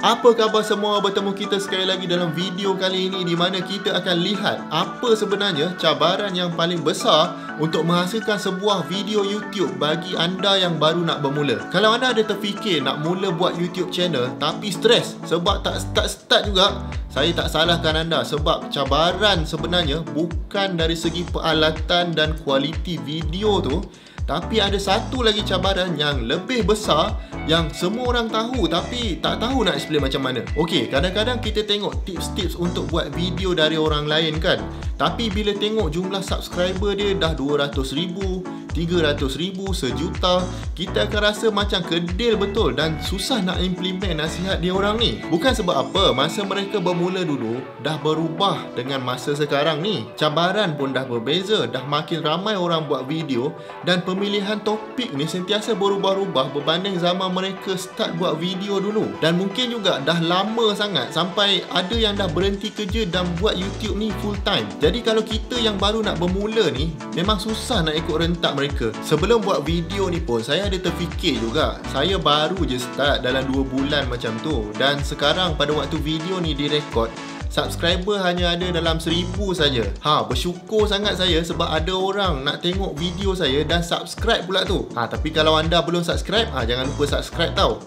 Apa khabar semua? Bertemu kita sekali lagi dalam video kali ini, di mana kita akan lihat apa sebenarnya cabaran yang paling besar untuk menghasilkan sebuah video YouTube bagi anda yang baru nak bermula. Kalau anda ada terfikir nak mula buat YouTube channel tapi stres sebab tak start juga, saya tak salahkan anda, sebab cabaran sebenarnya bukan dari segi peralatan dan kualiti video tu, tapi ada satu lagi cabaran yang lebih besar yang semua orang tahu tapi tak tahu nak explain macam mana. Okey, kadang-kadang kita tengok tips-tips untuk buat video dari orang lain kan, tapi bila tengok jumlah subscriber dia dah 200,000, 300,000, sejuta, kita akan rasa macam kedil betul dan susah nak implement nasihat dia orang ni. Bukan sebab apa, masa mereka bermula dulu dah berubah dengan masa sekarang ni. Cabaran pun dah berbeza, dah makin ramai orang buat video dan pemilihan topik ni sentiasa berubah-ubah berbanding zaman mereka start buat video dulu. Dan mungkin juga dah lama sangat sampai ada yang dah berhenti kerja dan buat YouTube ni full time. Jadi kalau kita yang baru nak bermula ni, memang susah nak ikut rentak mereka. Sebelum buat video ni pun saya ada terfikir juga. Saya baru je start dalam 2 bulan macam tu, dan sekarang pada waktu video ni direkod, subscriber hanya ada dalam 1,000 saja. Bersyukur sangat saya sebab ada orang nak tengok video saya dan subscribe pula tu. Tapi kalau anda belum subscribe, jangan lupa subscribe tau.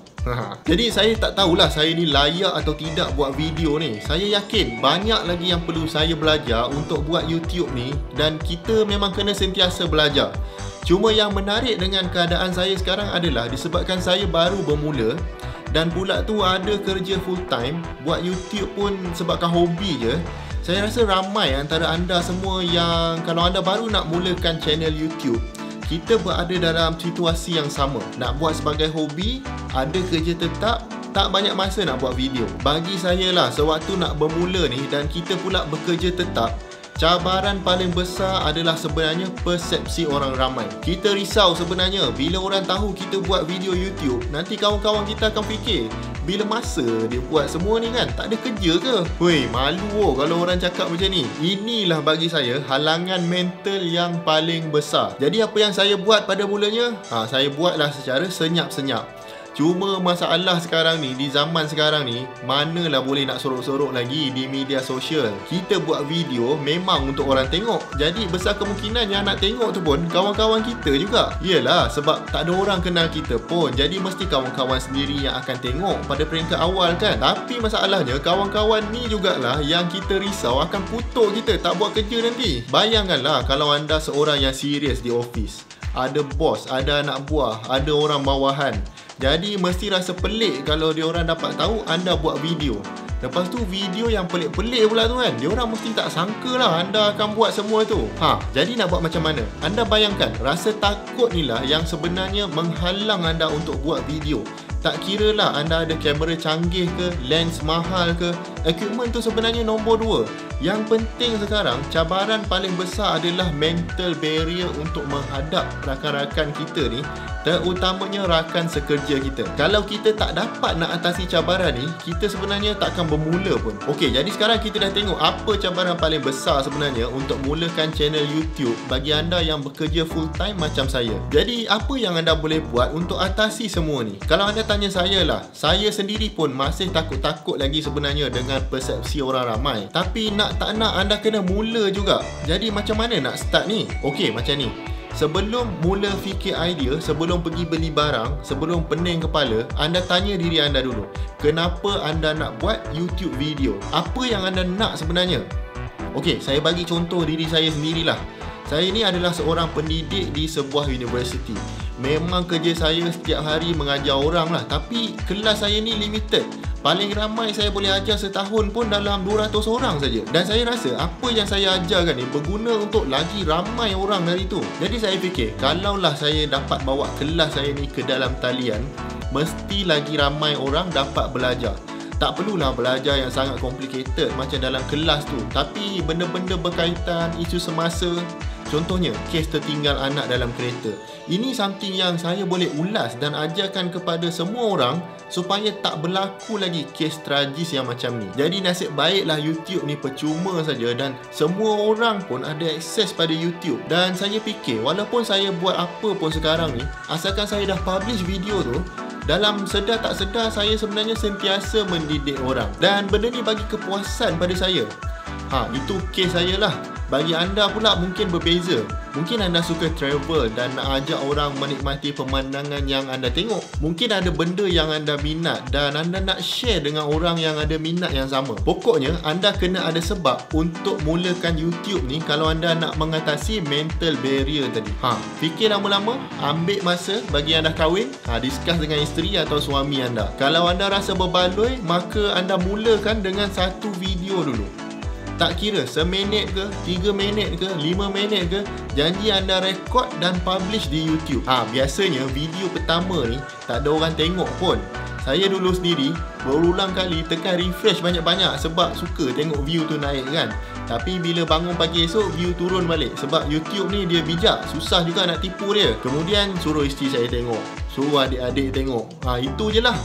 Jadi saya tak tahulah saya ni layak atau tidak buat video ni. Saya yakin banyak lagi yang perlu saya belajar untuk buat YouTube ni, dan kita memang kena sentiasa belajar. Cuma yang menarik dengan keadaan saya sekarang adalah disebabkan saya baru bermula dan pula tu ada kerja full time, buat YouTube pun sebabkan hobi je. Saya rasa ramai antara anda semua yang kalau anda baru nak mulakan channel YouTube, kita berada dalam situasi yang sama. Nak buat sebagai hobi, ada kerja tetap, tak banyak masa nak buat video. Bagi saya lah, sewaktu nak bermula ni dan kita pula bekerja tetap, cabaran paling besar adalah sebenarnya persepsi orang ramai. Kita risau sebenarnya bila orang tahu kita buat video YouTube, nanti kawan-kawan kita akan fikir, bila masa dia buat semua ni kan, tak ada kerja ke? Weh, malu kalau orang cakap macam ni. Inilah bagi saya halangan mental yang paling besar. Jadi apa yang saya buat pada mulanya? Saya buatlah secara senyap-senyap. Cuma masalah sekarang ni, di zaman sekarang ni, manalah boleh nak sorok-sorok lagi di media sosial. Kita buat video memang untuk orang tengok, jadi besar kemungkinan yang nak tengok tu pun kawan-kawan kita juga. Yelah, sebab tak ada orang kenal kita pun, jadi mesti kawan-kawan sendiri yang akan tengok pada peringkat awal kan. Tapi masalahnya kawan-kawan ni jugalah yang kita risau akan kutuk kita tak buat kerja nanti. Bayangkanlah kalau anda seorang yang serius di office, ada bos, ada anak buah, ada orang bawahan. Jadi mesti rasa pelik kalau dia orang dapat tahu anda buat video. Lepas tu video yang pelik-pelik pula tu kan, dia orang mesti tak sangka lah anda akan buat semua tu. Jadi nak buat macam mana? Anda bayangkan, rasa takut ni lah yang sebenarnya menghalang anda untuk buat video. Tak kira lah anda ada kamera canggih ke, lens mahal ke, equipment tu sebenarnya nombor 2. Yang penting sekarang, cabaran paling besar adalah mental barrier untuk menghadap rakan-rakan kita ni, terutamanya rakan sekerja kita. Kalau kita tak dapat nak atasi cabaran ni, kita sebenarnya tak akan bermula pun. Okey, jadi sekarang kita dah tengok apa cabaran paling besar sebenarnya untuk mulakan channel YouTube bagi anda yang bekerja full time macam saya. Jadi apa yang anda boleh buat untuk atasi semua ni? Kalau anda tanya saya lah, saya sendiri pun masih takut-takut lagi sebenarnya dengan persepsi orang ramai. Tapi nak tak nak anda kena mula juga. Jadi macam mana nak start ni? Okey, macam ni. Sebelum mula fikir idea, sebelum pergi beli barang, sebelum pening kepala, anda tanya diri anda dulu, kenapa anda nak buat YouTube video? Apa yang anda nak sebenarnya? Okey, saya bagi contoh diri saya sendirilah. Saya ni adalah seorang pendidik di sebuah universiti. Memang kerja saya setiap hari mengajar orang lah, tapi kelas saya ni limited. Paling ramai saya boleh ajar setahun pun dalam 200 orang saja. Dan saya rasa apa yang saya ajarkan ni berguna untuk lagi ramai orang dari tu. Jadi saya fikir, kalaulah saya dapat bawa kelas saya ni ke dalam talian, mesti lagi ramai orang dapat belajar. Tak perlulah belajar yang sangat complicated macam dalam kelas tu, tapi benda-benda berkaitan isu semasa. Contohnya, kes tertinggal anak dalam kereta. Ini something yang saya boleh ulas dan ajarkan kepada semua orang supaya tak berlaku lagi kes tragis yang macam ni. Jadi nasib baiklah YouTube ni percuma saja dan semua orang pun ada akses pada YouTube. Dan saya fikir walaupun saya buat apa pun sekarang ni, asalkan saya dah publish video tu, Dalam sedar tak sedar saya sebenarnya sentiasa mendidik orang. Dan benda ni bagi kepuasan pada saya. Itu kes saya lah. Bagi anda pula mungkin berbeza. Mungkin anda suka travel dan nak ajak orang menikmati pemandangan yang anda tengok. Mungkin ada benda yang anda minat dan anda nak share dengan orang yang ada minat yang sama. Pokoknya anda kena ada sebab untuk mulakan YouTube ni kalau anda nak mengatasi mental barrier tadi. Fikir lama-lama, ambil masa bagi anda kahwin, discuss dengan isteri atau suami anda. Kalau anda rasa berbaloi, maka anda mulakan dengan satu video dulu. Tak kira seminit ke, 3 minit ke, 5 minit ke, janji anda rekod dan publish di YouTube. Biasanya video pertama ni tak ada orang tengok pun. Saya dulu sendiri berulang kali tekan refresh banyak-banyak sebab suka tengok view tu naik kan. Tapi bila bangun pagi esok, view turun balik. Sebab YouTube ni dia bijak, susah juga nak tipu dia. Kemudian suruh isteri saya tengok, suruh adik-adik tengok. Itu je lah.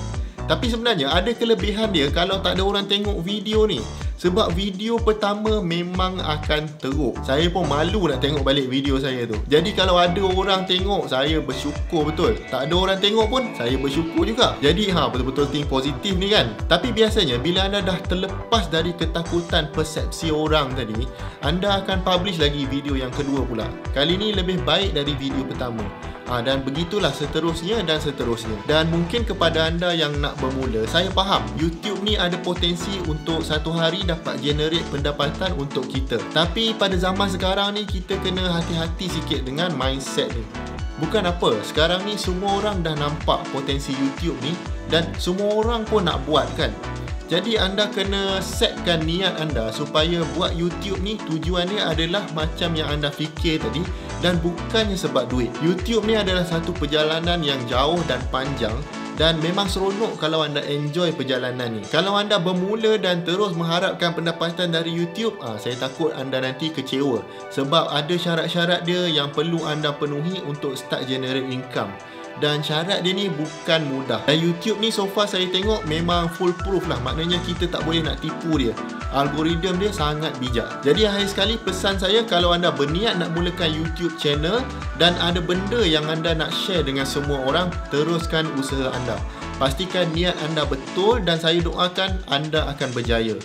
Tapi sebenarnya ada kelebihan dia kalau tak ada orang tengok video ni. Sebab video pertama memang akan teruk. Saya pun malu nak tengok balik video saya tu. Jadi kalau ada orang tengok, saya bersyukur betul. Tak ada orang tengok pun, saya bersyukur juga. Jadi betul-betul think positif ni kan. Tapi biasanya bila anda dah terlepas dari ketakutan persepsi orang tadi, anda akan publish lagi video yang kedua pula. Kali ni lebih baik dari video pertama. Dan begitulah seterusnya dan seterusnya. Dan mungkin kepada anda yang nak bermula, saya faham YouTube ni ada potensi untuk satu hari dapat generate pendapatan untuk kita. Tapi pada zaman sekarang ni kita kena hati-hati sikit dengan mindset ni. Bukan apa, sekarang ni semua orang dah nampak potensi YouTube ni dan semua orang pun nak buat kan. Jadi anda kena setkan niat anda supaya buat YouTube ni tujuannya adalah macam yang anda fikir tadi dan bukannya sebab duit. YouTube ni adalah satu perjalanan yang jauh dan panjang dan memang seronok kalau anda enjoy perjalanan ni. Kalau anda bermula dan terus mengharapkan pendapatan dari YouTube, saya takut anda nanti kecewa sebab ada syarat-syarat dia yang perlu anda penuhi untuk start generate income. Dan syarat dia ni bukan mudah. Dan YouTube ni so far saya tengok memang full proof lah. Maknanya kita tak boleh nak tipu dia. Algoritma dia sangat bijak. Jadi akhir sekali pesan saya, kalau anda berniat nak mulakan YouTube channel dan ada benda yang anda nak share dengan semua orang, teruskan usaha anda. Pastikan niat anda betul dan saya doakan anda akan berjaya.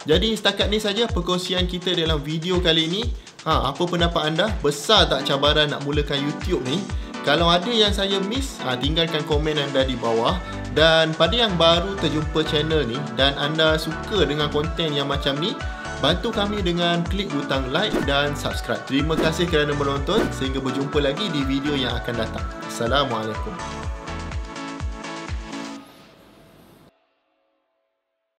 Jadi setakat ni saja perkongsian kita dalam video kali ini. Apa pendapat anda? Besar tak cabaran nak mulakan YouTube ni? Kalau ada yang saya miss, tinggalkan komen anda di bawah. Dan pada yang baru terjumpa channel ni dan anda suka dengan konten yang macam ni, bantu kami dengan klik butang like dan subscribe. Terima kasih kerana menonton. Sehingga berjumpa lagi di video yang akan datang. Assalamualaikum.